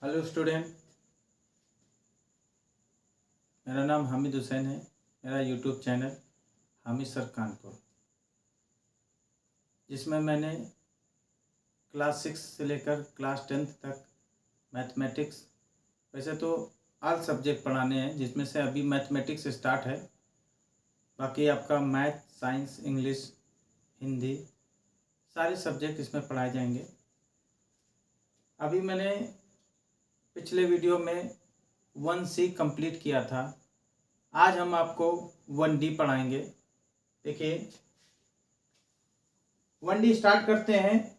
Hello student, मेरा नाम हामिद हुसैन है। मेरा YouTube channel Hamid sir Kanpur, जिसमें मैंने क्लास 6 से लेकर क्लास 10th तक मैथमेटिक्स, वैसे तो ऑल सब्जेक्ट पढ़ाने हैं, जिसमें से अभी मैथमेटिक्स स्टार्ट है। बाकी आपका मैथ, साइंस, इंग्लिश, हिंदी सारे सब्जेक्ट इसमें पढ़ाए जाएंगे। अभी मैंने पिछले वीडियो में 1C कंप्लीट किया था। आज हम आपको 1D पढ़ाएंगे। देखिए, 1D स्टार्ट करते हैं।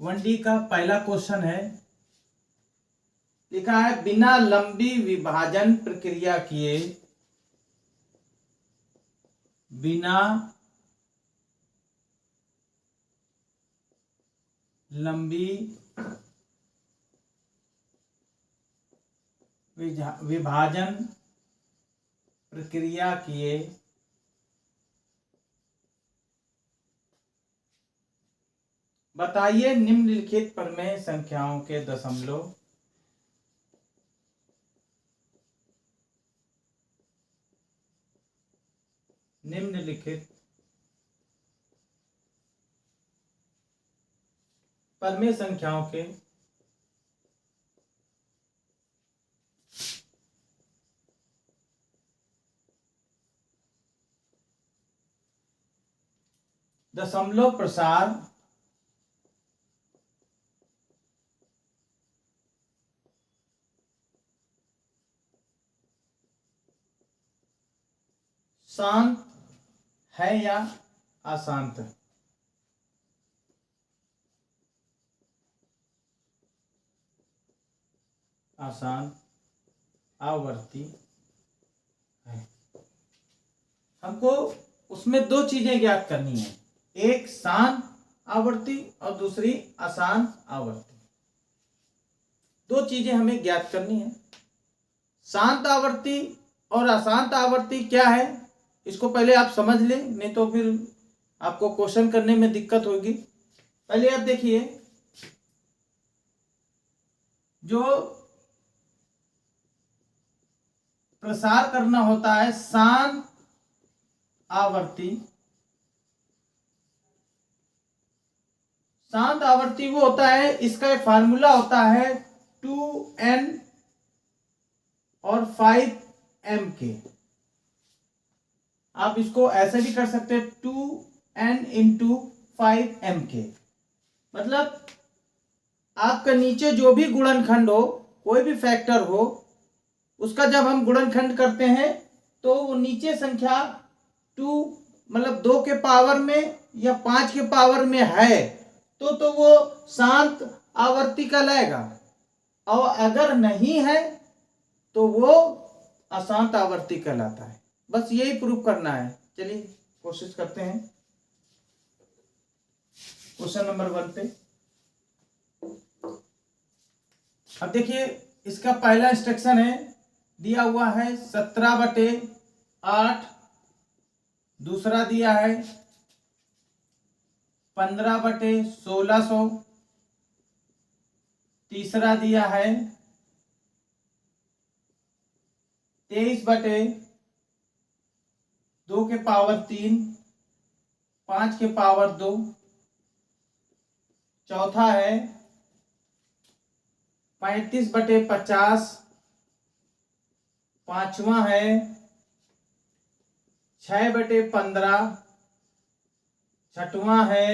1D का पहला क्वेश्चन है, लिखा है बिना लंबी विभाजन प्रक्रिया किए, बिना लंबी विभाजन प्रक्रिया किए बताइए निम्नलिखित प्रमेय संख्याओं के दशमलव। निम्नलिखित प्रमेय संख्याओं के दशमलव प्रसार शांत है या अशांत। आसान आवर्ती है। हमको उसमें दो चीजें ज्ञात करनी है, एक शांत आवर्ती और दूसरी अशांत आवर्ती। दो चीजें हमें ज्ञात करनी है। शांत आवर्ती और अशांत आवर्ती क्या है, इसको पहले आप समझ लें, नहीं तो फिर आपको क्वेश्चन करने में दिक्कत होगी। पहले आप देखिए, जो प्रसार करना होता है शांत आवर्ती, शांत आवर्ती वो होता है, इसका एक फार्मूला होता है 2n और 5m के। आप इसको ऐसे भी कर सकते हैं 2n इंटू 5m के। मतलब आपका नीचे जो भी गुणनखंड हो, कोई भी फैक्टर हो, उसका जब हम गुणनखंड करते हैं तो वो नीचे संख्या 2 मतलब 2 के पावर में या 5 के पावर में है तो वो शांत आवर्ती कहलाएगा, और अगर नहीं है तो वो अशांत आवर्ती कहलाता है। बस यही प्रूफ करना है। चलिए कोशिश करते हैं क्वेश्चन नंबर 1 पे। अब देखिए, इसका पहला इंस्ट्रक्शन है, दिया हुआ है 17/8, दूसरा दिया है 15/1600, तीसरा दिया है 23/2 के पावर 3, 5 के पावर 2, चौथा है 35/50, पांचवा है 6/15, छठवां है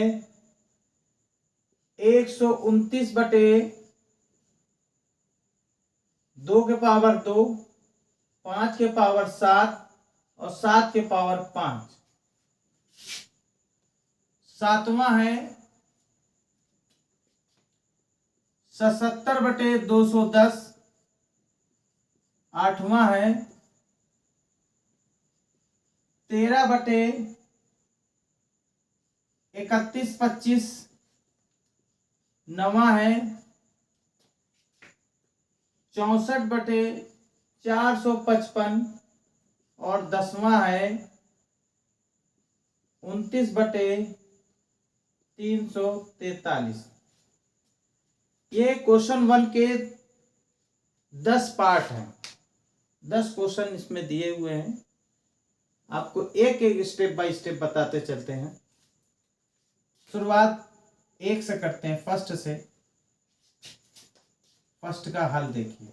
129/2 के पावर 2, 5 के पावर 7 और 7 के पावर 5, सातवां है 77/210, आठवां है 13/3125, नवा है 64/455 और 10वां है 29/343। ये क्वेश्चन 1 के 10 पार्ट हैं, 10 क्वेश्चन इसमें दिए हुए हैं। आपको एक एक स्टेप बाय स्टेप बताते चलते हैं। शुरुआत 1 से करते हैं, फर्स्ट से। फर्स्ट का हल देखिए,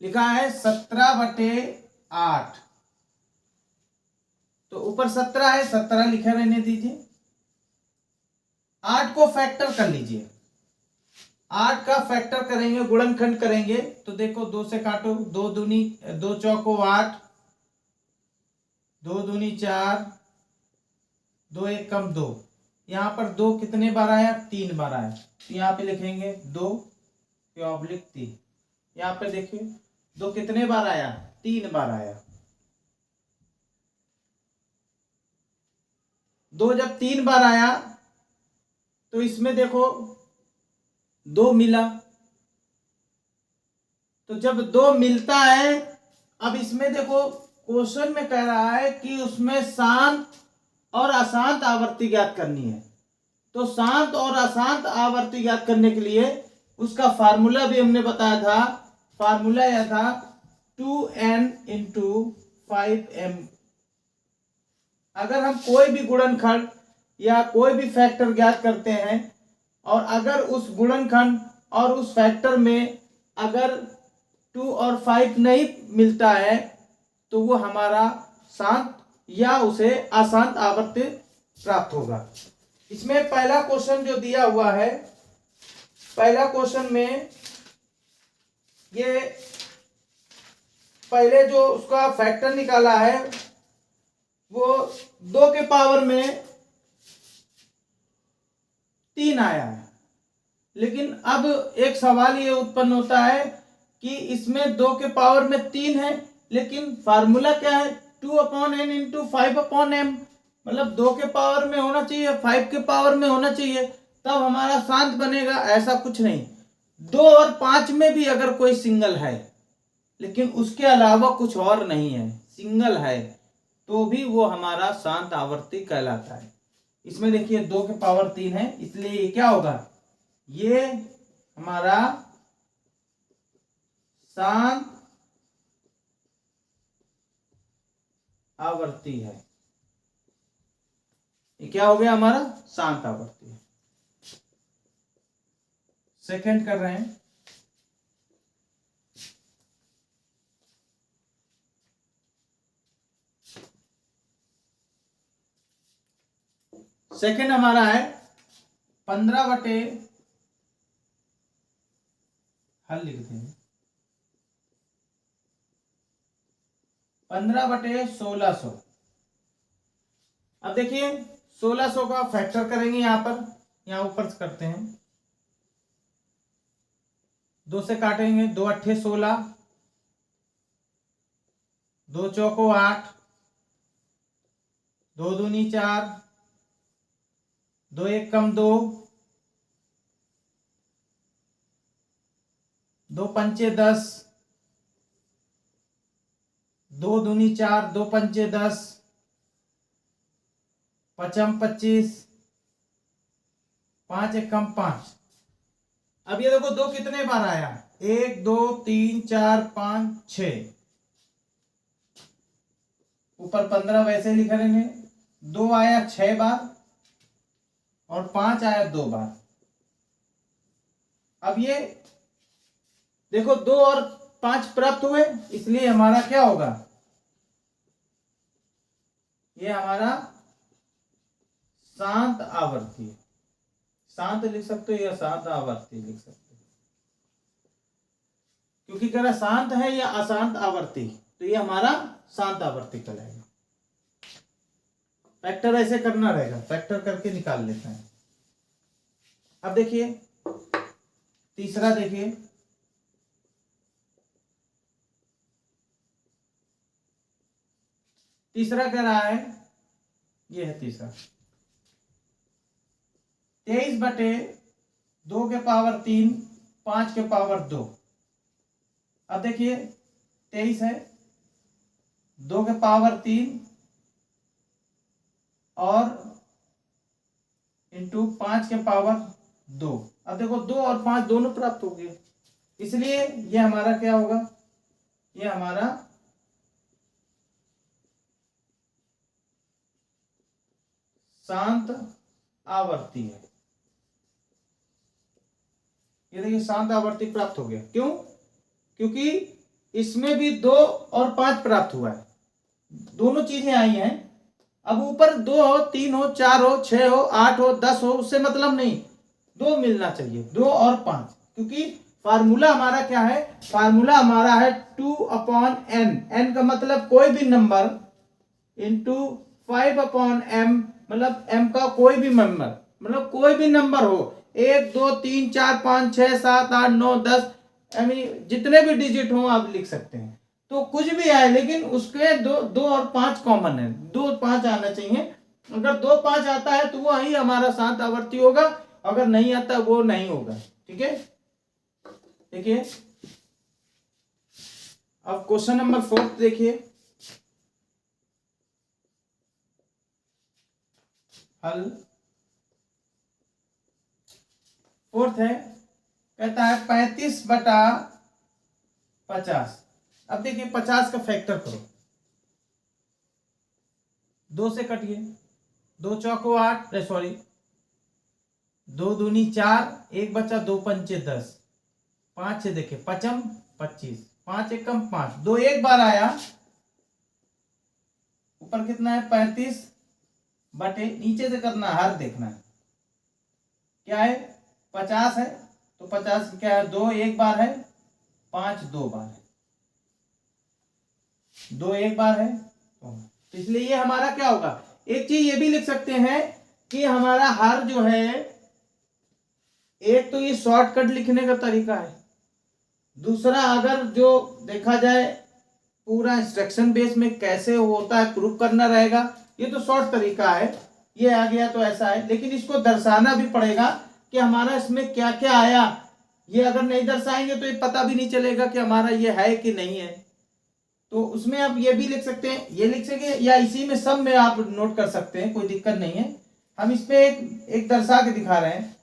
लिखा है 17/8। तो ऊपर 17 है, 17 लिखे रहने दीजिए। 8 को फैक्टर कर लीजिए। 8 का फैक्टर करेंगे, गुणनखंड करेंगे तो देखो 2 से काटो, 2 चौको 8, 2 दूनी 4, 2 एक कम 2। यहां पर 2 कितने बार आया? 3 बार आया। तो यहां पे लिखेंगे 2 ऑब्लिक 3। यहां पे देखिए 2 कितने बार आया? 3 बार आया। 2 जब 3 बार आया तो इसमें देखो 2 मिला। तो जब 2 मिलता है, अब इसमें देखो क्वेश्चन में कह रहा है कि उसमें शांत और अशांत आवर्ती ज्ञात करनी है। तो शांत और अशांत आवर्ती ज्ञात करने के लिए उसका फार्मूला भी हमने बताया था। फार्मूला यह था 2n × 5m। अगर हम कोई भी गुणनखंड या कोई भी फैक्टर ज्ञात करते हैं और अगर उस गुणनखंड और उस फैक्टर में अगर 2 और 5 नहीं मिलता है तो वो हमारा शांत या उसे अशांत आवर्त प्राप्त होगा। इसमें पहला क्वेश्चन जो दिया हुआ है, पहला क्वेश्चन में ये पहले जो उसका फैक्टर निकाला है वो 2 के पावर में 3 आया है। लेकिन अब एक सवाल ये उत्पन्न होता है कि इसमें 2 के पावर में 3 है, लेकिन फार्मूला क्या है? 2/n × 5/m। मतलब 2 के पावर में होना चाहिए, 5 के पावर में होना चाहिए, तब हमारा शांत बनेगा। ऐसा कुछ नहीं। 2 और 5 में भी अगर कोई सिंगल है लेकिन उसके अलावा कुछ और नहीं है, सिंगल है, तो भी वो हमारा शांत आवर्ती कहलाता है। इसमें देखिए 2 के पावर 3 है, इसलिए ये क्या होगा? ये हमारा शांत आवर्ती है। ये क्या हो गया? हमारा शांत आवर्ती है। सेकंड कर रहे हैं। सेकंड हमारा है 15/, हल लिखते हैं 15/1600। अब देखिए 1600 का फैक्टर करेंगे, यहां ऊपर करते हैं। 2 से काटेंगे, 2 अट्ठे 16, 2 चौको 8, 2 दूनी 4, 2 एक कम 2, 2 पंचे 10, 2 दूनी 4, 2 पंचे 10, 5 25, 5 एक कम 5। अब ये देखो 2 कितने बार आया? 1 2 3 4 5 6। ऊपर 15 वैसे लिख रहे हैं। 2 आया 6 बार और 5 आया 2 बार। अब ये देखो 2 और 5 प्राप्त हुए, इसलिए हमारा क्या होगा? ये हमारा शांत आवर्ती, शांत लिख सकते हो या शांत आवर्ती लिख सकते हो, क्योंकि कह रहा शांत है या अशांत आवर्ती, तो ये हमारा शांत आवर्ती कहलाएगा। फैक्टर ऐसे करना रहेगा, फैक्टर करके निकाल लेते हैं। अब देखिए तीसरा, देखिए तीसरा कह रहा है, ये है तीसरा 23/2 के पावर 3, 5 के पावर 2। अब देखिए 23 है, 2 के पावर 3 और × इंटू 5 के पावर 2। अब देखो 2 और 5 दोनों प्राप्त हो गए, इसलिए ये हमारा क्या होगा, ये हमारा शांत आवर्ती है। ये देखिए शांत आवर्ती प्राप्त हो गया। क्यों? क्योंकि इसमें भी 2 और 5 प्राप्त हुआ है, दोनों चीजें आई हैं। अब ऊपर 2 हो, 3 हो, 4 हो, 6 हो, 8 हो, 10 हो, उससे मतलब नहीं, 2 मिलना चाहिए, 2 और 5। क्योंकि फार्मूला हमारा क्या है, फार्मूला हमारा है 2/n। n का मतलब कोई भी नंबर इंटू 5/m, मतलब m का कोई भी नंबर, मतलब कोई भी नंबर हो, 1 2 3 4 5 6 7 8 9 10, यानी जितने भी डिजिट हो आप लिख सकते हैं। तो कुछ भी आए, लेकिन उसके 2 और 5 कॉमन है, 2 5 आना चाहिए। अगर 2 5 आता है तो वो ही हमारा शांत आवर्ती होगा, अगर नहीं आता वो नहीं होगा। ठीक है, देखिए अब क्वेश्चन नंबर 4 देखिए। हल 4 है, कहता है 35/50। अब देखिए 50 का फैक्टर करो, 2 से कटिए, 2 चौको 8, सॉरी 2 दूनी 4, 1 बचा, 2 पंचे 10, 5 से देखिए 5 25, 5 एकम 5, 2 एक बार आया, ऊपर कितना है 35 बटे, नीचे से करना हर देखना है क्या है, 50 है तो 50 क्या है, 2 एक बार है, 5 2 बार है, 2 एक बार है, तो इसलिए ये हमारा क्या होगा। एक चीज ये भी लिख सकते हैं कि हमारा हर जो है, एक तो ये शॉर्टकट लिखने का तरीका है, दूसरा अगर जो देखा जाए पूरा इंस्ट्रक्शन बेस में कैसे होता है प्रूफ करना रहेगा, ये तो शॉर्ट तरीका है, ये आ गया तो ऐसा है, लेकिन इसको दर्शाना भी पड़ेगा कि हमारा इसमें क्या क्या आया। ये अगर नहीं दर्शाएंगे तो ये पता भी नहीं चलेगा कि हमारा ये है कि नहीं है। तो उसमें आप ये भी लिख सकते हैं, ये लिख सकते हैं, या इसी में सब में आप नोट कर सकते हैं, कोई दिक्कत नहीं है। हम इस पे एक दर्शा के दिखा रहे हैं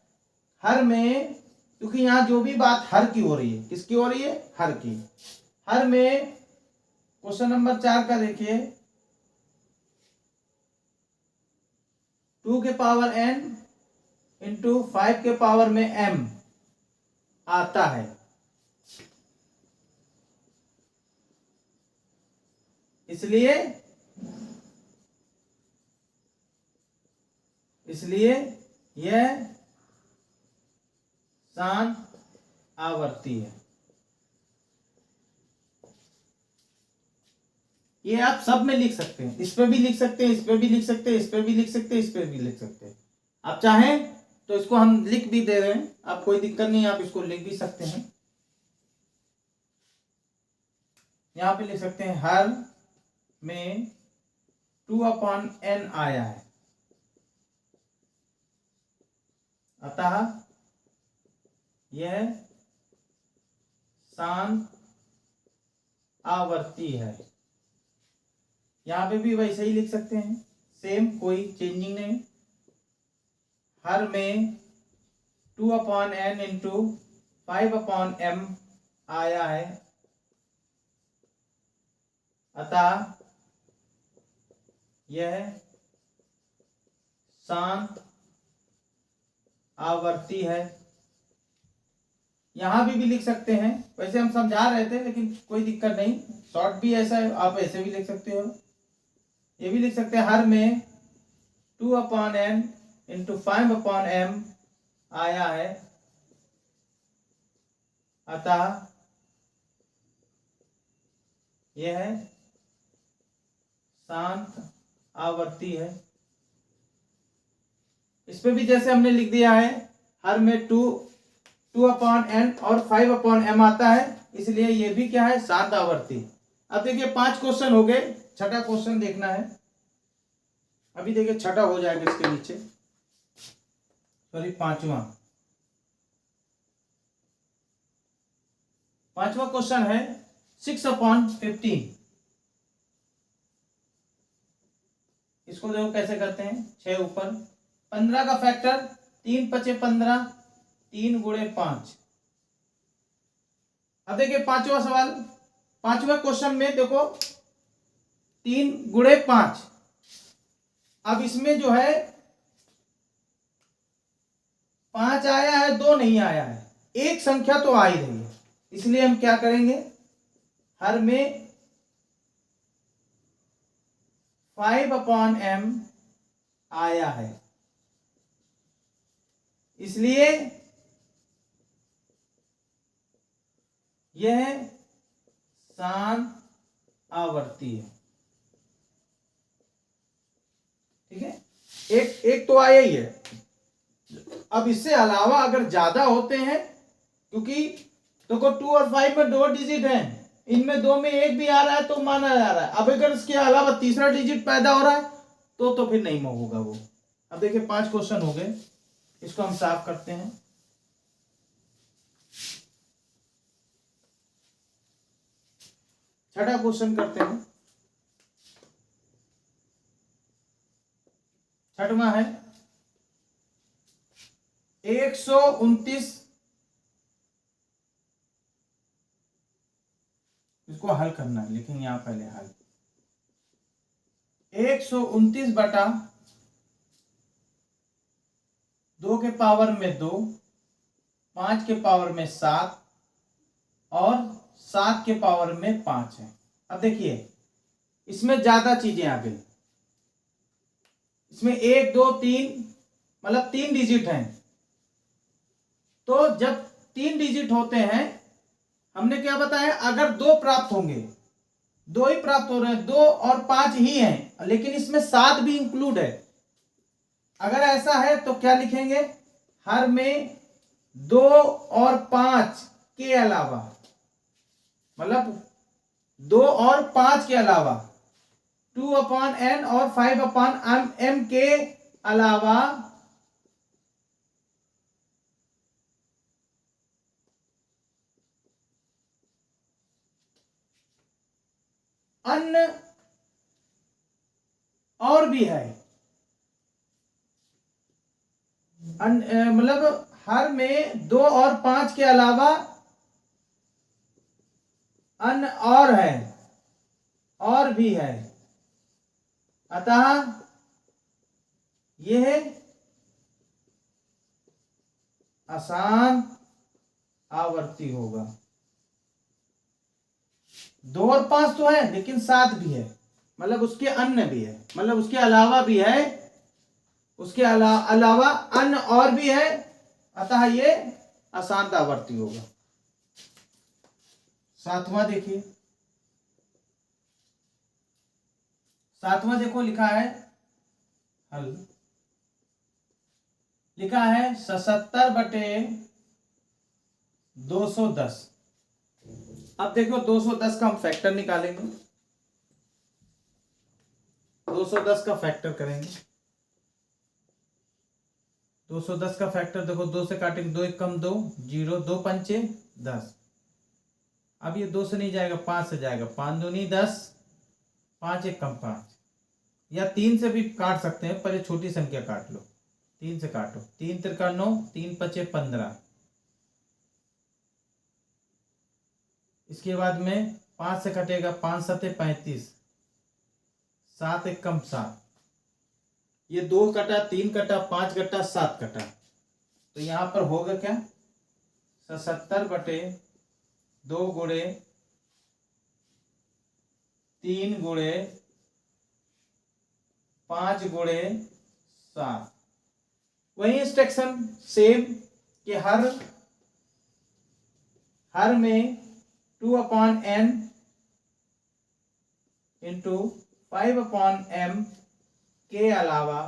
हर में, क्योंकि यहाँ जो भी बात हर की हो रही है, किसकी हो रही है, हर की। हर में क्वेश्चन नंबर 4 का देखिए, 2 के पावर n इंटू 5 के पावर में m आता है, इसलिए यह शांत आवर्ती है। ये आप सब में लिख सकते हैं, इस पे भी लिख सकते हैं, इस पे भी लिख सकते हैं, इस पे भी लिख सकते हैं, इस पे भी लिख सकते हैं। आप चाहें तो इसको हम लिख भी दे रहे हैं, आप कोई दिक्कत नहीं, आप इसको लिख भी सकते हैं। यहां पे लिख सकते हैं हर में 2/n आया है, अतः यह शांत आवर्ती है। यहां पे भी वैसे ही लिख सकते हैं, सेम, कोई चेंजिंग नहीं। हर में 2/n इंटू 5/m आया है, अतः यह शांत आवर्ती है। यहां भी लिख सकते हैं, वैसे हम समझा रहे थे लेकिन कोई दिक्कत नहीं, शॉर्ट भी ऐसा है, आप ऐसे भी लिख सकते हो। ये भी लिख सकते हैं हर में 2/n इंटू 5/m आया है, अतः यह शांत आवर्ती है। इस पे भी जैसे हमने लिख दिया है, हर में 2/n और 5/m आता है, इसलिए ये भी क्या है, शांत आवर्ती। अब देखिए 5 क्वेश्चन हो गए, छठा क्वेश्चन देखना है। अभी देखिए छठा हो जाएगा इसके नीचे, सॉरी पांचवा क्वेश्चन है 6/15। इसको देखो कैसे करते हैं, 6 ऊपर 15 का फैक्टर 3 पचे 15, 3 गुणे 5। अब देखिए पांचवा सवाल, पांचवा क्वेश्चन में देखो 3 गुणे 5। अब इसमें जो है 5 आया है, 2 नहीं आया है, एक संख्या तो आ ही रही है, इसलिए हम क्या करेंगे, हर में 5/m आया है, इसलिए यह शांत आवर्ती है। ठीक है, एक तो आया ही है। अब इससे अलावा अगर ज्यादा होते हैं, क्योंकि देखो 2 और 5 में 2 डिजिट हैं, इनमें 2 में 1 भी आ रहा है तो माना जा रहा है। अब अगर इसके अलावा तीसरा डिजिट पैदा हो रहा है तो फिर नहीं होगा वो। अब देखिए 5 क्वेश्चन हो गए, इसको हम साफ करते हैं। छठा क्वेश्चन करते हैं। छठवां है 129, इसको हल करना है, लेकिन यहां पहले हल 129 बटा 2 के पावर में 2, 5 के पावर में 7 और 7 के पावर में 5 है। अब देखिए इसमें ज्यादा चीजें आ गई, इसमें 1 2 3 मतलब 3 डिजिट हैं। तो जब 3 डिजिट होते हैं, हमने क्या बताया, अगर 2 प्राप्त होंगे, 2 ही प्राप्त हो रहे हैं, 2 और 5 ही हैं, लेकिन इसमें 7 भी इंक्लूड है। अगर ऐसा है तो क्या लिखेंगे, हर में 2 और 5 के अलावा, मतलब 2 और 5 के अलावा 2/n और 5/m के अलावा अन्य और भी है, मतलब हर में 2 और 5 के अलावा अन्य और है, और भी है, अतः यह अशांत आवर्ती होगा। 2 और 5 तो है, लेकिन 7 भी है, मतलब उसके अन्य भी है, मतलब उसके अलावा भी है, उसके अलावा अन्य और भी है, अतः ये अशांत आवर्ती होगा। सातवां देखिए, सातवां देखो लिखा है हल, लिखा है 77 बटे 210। अब देखो 210 का हम फैक्टर निकालेंगे, 210 का फैक्टर करेंगे। 210 का फैक्टर देखो, 2 से काटेंगे, 2 एक कम 2, 0, 2 पंचे 10। अब ये 2 से नहीं जाएगा, 5 से जाएगा, 5 दूनी 10, 5 एक कम 5, या 3 से भी काट सकते हैं, पर ये छोटी संख्या काट लो, 3 से काटो, 3 तिरका 9, 3 पचे 15। इसके बाद में 5 से कटेगा, 5 सते 35, 7 एक कम 7, ये 2 कटा, 3 कटा, 5 कटा, 7 कटा, तो यहां पर होगा क्या, 77 बटे 2 गुणे 3 गुणे 5 गुणे 7। वही इंस्ट्रक्शन सेम कि हर में 2/n इंटू 5/m के अलावा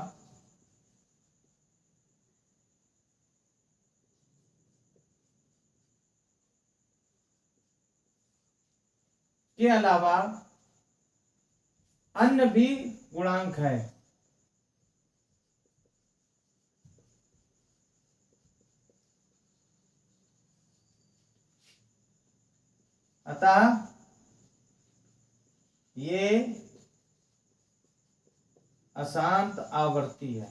अन्य भी गुणांक है। अतः ये अशांत आवर्ती है।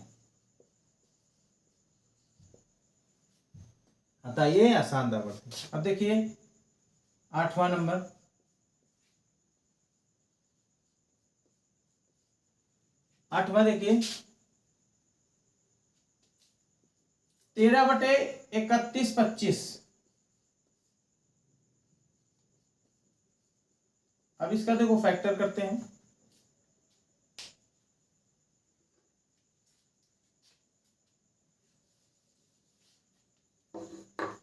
अतः ये अशांत आवर्ती। अब देखिए 8वां नंबर, देखिए 13/31/25। अब इसका देखो फैक्टर करते हैं।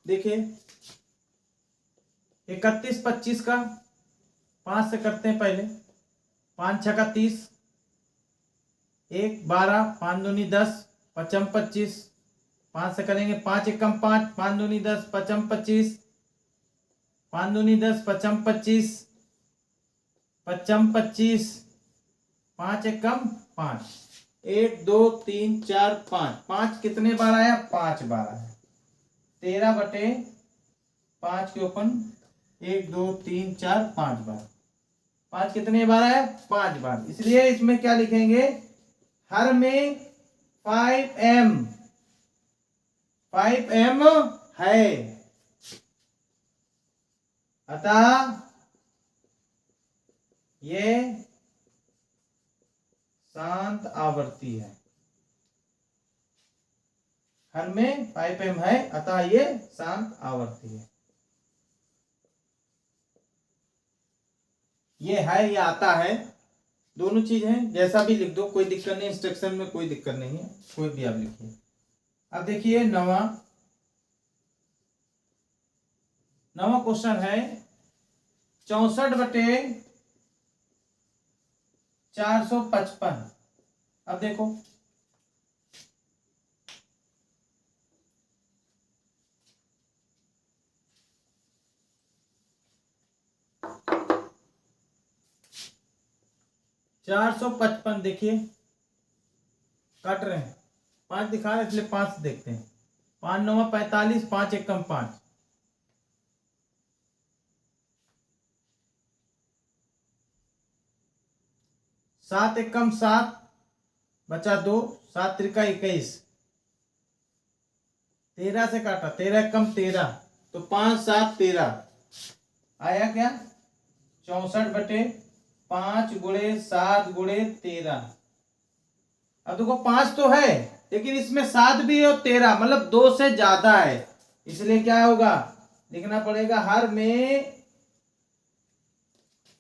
देखिए 31/25 का 5 से करते हैं पहले। 5 छक्का 30, 1 12, 5 दूनी 10, 5 25। 5 से करेंगे 5 एकम 5, 5 दूनी 10, 5 25, 5 दूनी 10, 5 25, 5 25, 5 एकम 5, 1 2 3 4 5। 5 कितने बार आया? 5 बार आया। 13/5 के ओपन 1 2 3 4 5 बार। 5 कितने बार आया? 5 बार। इसलिए इसमें क्या लिखेंगे? हर में 5m है, अतः ये शांत आवर्ती है। हर में 5m है, अतः ये शांत आवर्ती है। ये है या आता है, दोनों चीज हैं। जैसा भी लिख दो, कोई दिक्कत नहीं, इंस्ट्रक्शन में कोई दिक्कत नहीं है, कोई भी आप लिखिए। अब देखिए 9वां क्वेश्चन है 64/455। अब देखो 455 देखिए काट रहे हैं, 5 दिखा रहे इसलिए 5 से देखते हैं। 5 9 45, 5 एकम 5, 7 एकम 7 बचा 2, 7 त्रिका 21। 13 से काटा, 13 एकम 13, तो 5 7 13 आया क्या? 64/5 गुणे 7 गुणे 13। अब देखो 5 तो है, लेकिन इसमें 7 भी है और 13, मतलब 2 से ज्यादा है। इसलिए क्या होगा? लिखना पड़ेगा हर में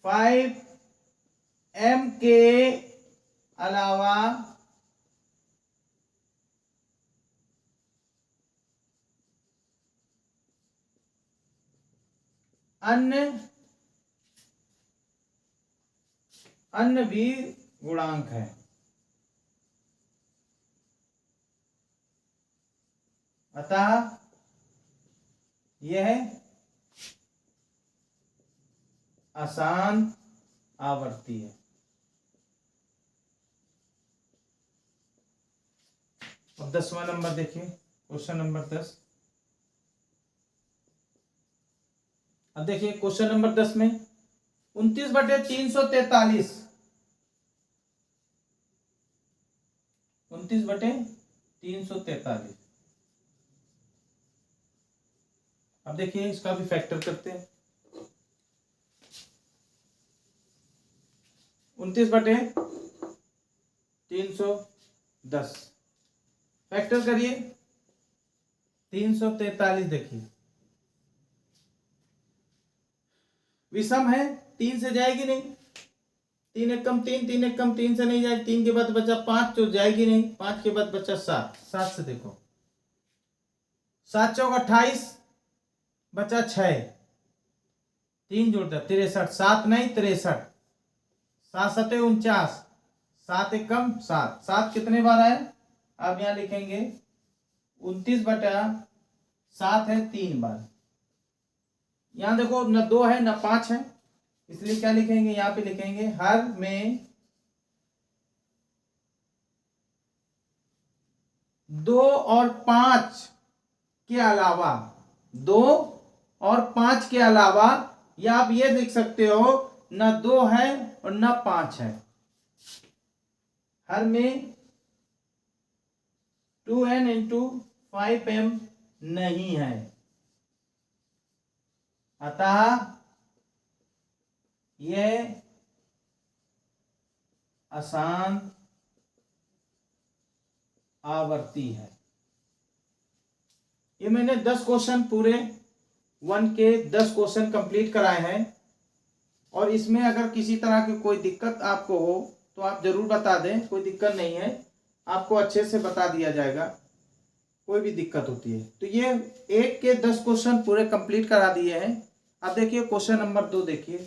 5m के अलावा अन्य भी गुणांक है। अतः यह अशांत आवर्ती है। अब 10वां नंबर देखिए, क्वेश्चन नंबर 10। अब देखिए क्वेश्चन नंबर 10 में 29/343, 29/343। अब देखिए इसका भी फैक्टर करते हैं। 29/310 फैक्टर करिए 343। देखिए विषम है, 3 से जाएगी नहीं। 3 एकम 3, 3 एकम 3 से नहीं जाएगी। 3 के बाद बचा 5 तो जाएगी नहीं। 5 के बाद बचा 7, 7 से देखो 7 चौक 28 बचा 6, 3 जोड़ दिया 63, 7 नहीं 63, 7 7 49, 7 एकम 7, 7 कितने बार आए? अब यहां लिखेंगे 29/7 है 3 बार। यहां देखो न 2 है न 5 है, इसलिए क्या लिखेंगे? यहां पे लिखेंगे हर में 2 और 5 के अलावा, 2 और 5 के अलावा, या आप ये लिख सकते हो न 2 है और न 5 है। हर में 2n × 5m नहीं है। अतः यह अशांत आवर्ती है। ये मैंने 10 क्वेश्चन पूरे 1 के 10 क्वेश्चन कंप्लीट कराए हैं, और इसमें अगर किसी तरह की कोई दिक्कत आपको हो तो आप जरूर बता दें, कोई दिक्कत नहीं है, आपको अच्छे से बता दिया जाएगा। कोई भी दिक्कत होती है तो ये 1 के 10 क्वेश्चन पूरे कंप्लीट करा दिए हैं। अब देखिए क्वेश्चन नंबर 2 देखिए।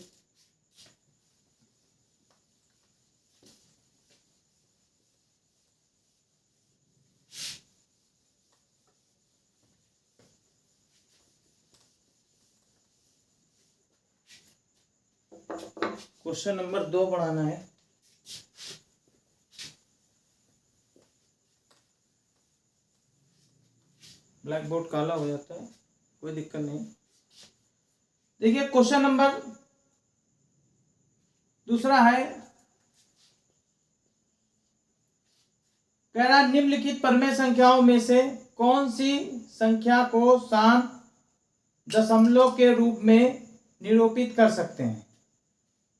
क्वेश्चन नंबर 2 बढ़ाना है। ब्लैक बोर्ड काला हो जाता है, कोई दिक्कत नहीं। देखिए क्वेश्चन नंबर दूसरा है, कह रहा निम्नलिखित परमेय संख्याओं में से कौन सी संख्या को शांत दशमलव के रूप में निरूपित कर सकते हैं।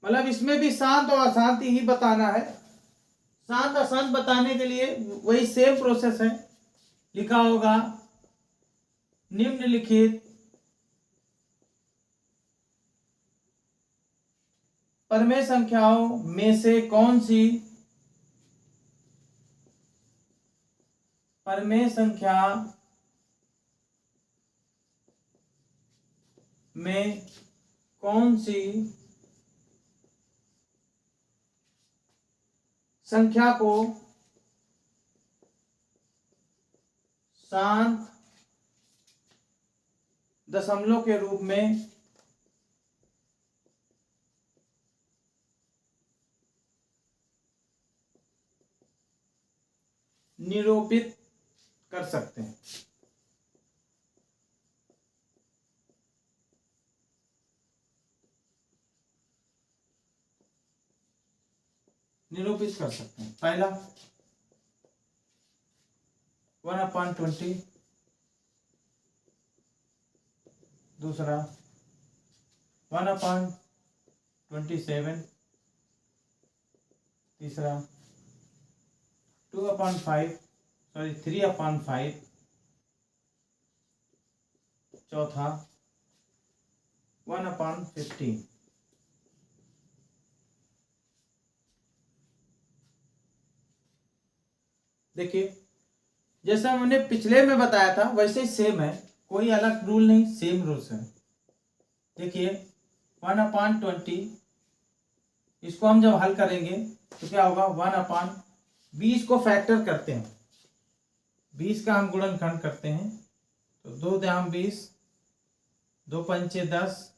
मतलब इसमें भी शांत और अशांत ही बताना है। शांत अशांत बताने के लिए वही सेम प्रोसेस है, लिखा होगा निम्नलिखित परमेय संख्याओं में से कौन सी परमेय संख्या में कौन सी संख्या को शांत दशमलव के रूप में निरूपित कर सकते हैं। निरूपित कर सकते हैं। पहला 1/20, दूसरा 1/27, तीसरा 3/5, चौथा 1/15। देखिए जैसा हमने पिछले में बताया था वैसे ही सेम है, कोई अलग रूल नहीं, सेम रूल्स है। देखिए 1/20, इसको हम जब हल करेंगे तो क्या होगा, 1/20 को फैक्टर करते हैं, 20 का हम गुणनखंड करते हैं तो 2 दाम 20, 2 पंचे 10,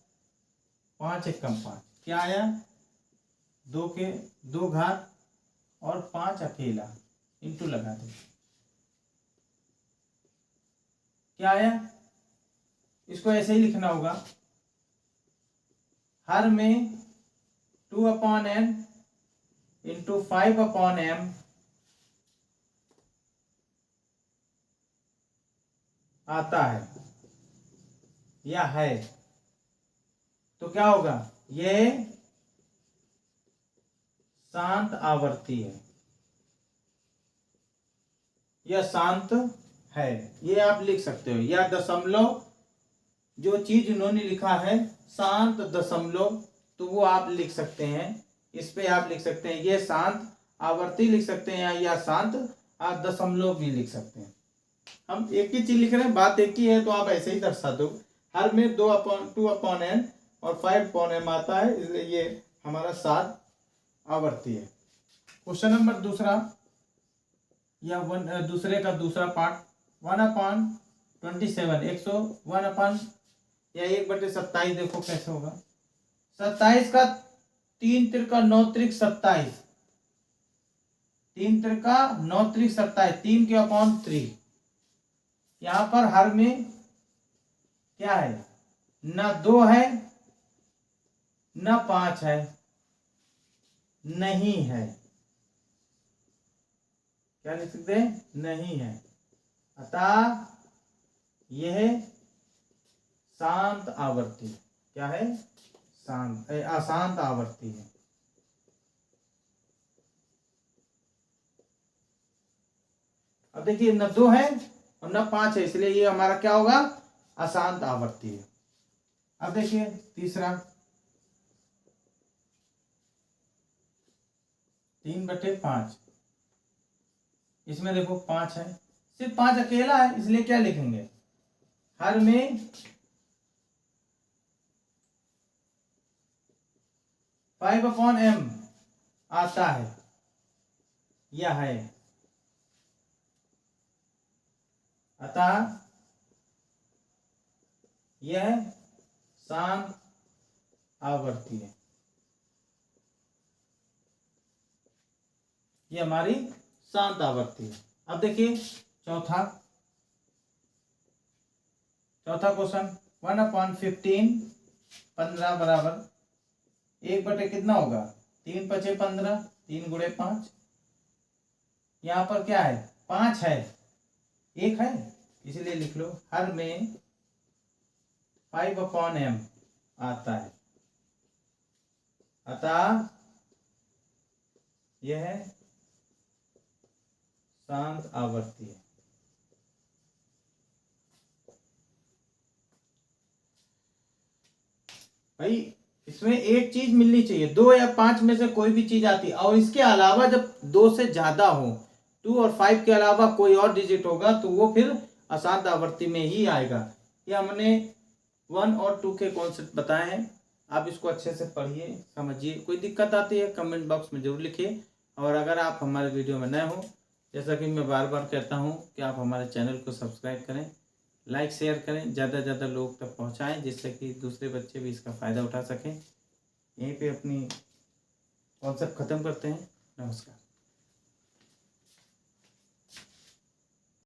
5 एकम 5, क्या आया 2 के 2 घात और 5 अकेला, इंटू लगा दे, क्या आया। इसको ऐसे ही लिखना होगा, हर में 2/n इंटू 5/m आता है या है, तो क्या होगा, यह शांत आवर्ती है, यह शांत है, ये आप लिख सकते हो। या दशमलव, जो चीज उन्होंने लिखा है शांत दशमलव, तो वो आप लिख सकते हैं, इस पे आप लिख सकते हैं ये शांत आवर्ती लिख सकते हैं, या शांत दशमलव भी लिख सकते हैं। हम एक ही चीज लिख रहे हैं, बात एक ही है, तो आप ऐसे ही दर्शा दो। हर में 2/n और 5/m आता है, इसलिए ये हमारा शांत आवर्ती है। क्वेश्चन नंबर दूसरा, या दूसरे का दूसरा पार्ट, 1/27, 101 या 1/27, देखो कैसे होगा। 27 का 3 त्रिका 9 त्रिक 27, 3 त्रिका 9 त्रिक 27, 3 के अपॉन 3। यहां पर हर में क्या है, न 2 है न 5 है, नहीं है, क्या लिख सकते हैं, नहीं है, अतः यह शांत आवर्ती है। क्या है, अशांत आवर्ती है। अब देखिए न 2 है और न 5 है, इसलिए ये हमारा क्या होगा, अशांत आवर्ती है। अब देखिए तीसरा 3/5, इसमें देखो 5 है, सिर्फ 5 अकेला है, इसलिए क्या लिखेंगे, हर में 5/m आता है, यह है, अतः यह शांत आवर्ती है। ये हमारी शांत आवर्ती है। अब देखिए चौथा क्वेश्चन, 1/15, 15 बराबर 1 कितना होगा, 3×5 15, 3 × 5, यहाँ पर क्या है, 5 है, 1 है, इसलिए लिख लो हर में 5/m आता है, अतः यह शांत आवर्ती है। भाई इसमें एक चीज मिलनी चाहिए, 2 या 5 में से कोई भी चीज आती है, और इसके अलावा जब 2 से ज्यादा हो, 2 और 5 के अलावा कोई और डिजिट होगा तो वो फिर अशांत आवर्ती में ही आएगा। ये हमने 1 और 2 के कॉन्सेप्ट बताए हैं, आप इसको अच्छे से पढ़िए, समझिए। कोई दिक्कत आती है कमेंट बॉक्स में जरूर लिखिए, और अगर आप हमारे वीडियो में नए हो, जैसा कि मैं बार बार कहता हूँ कि आप हमारे चैनल को सब्सक्राइब करें, लाइक शेयर करें, ज़्यादा से ज़्यादा लोग तक पहुँचाएँ, जिससे कि दूसरे बच्चे भी इसका फ़ायदा उठा सकें। यहीं पे अपनी कॉन्सेप्ट ख़त्म करते हैं। नमस्कार।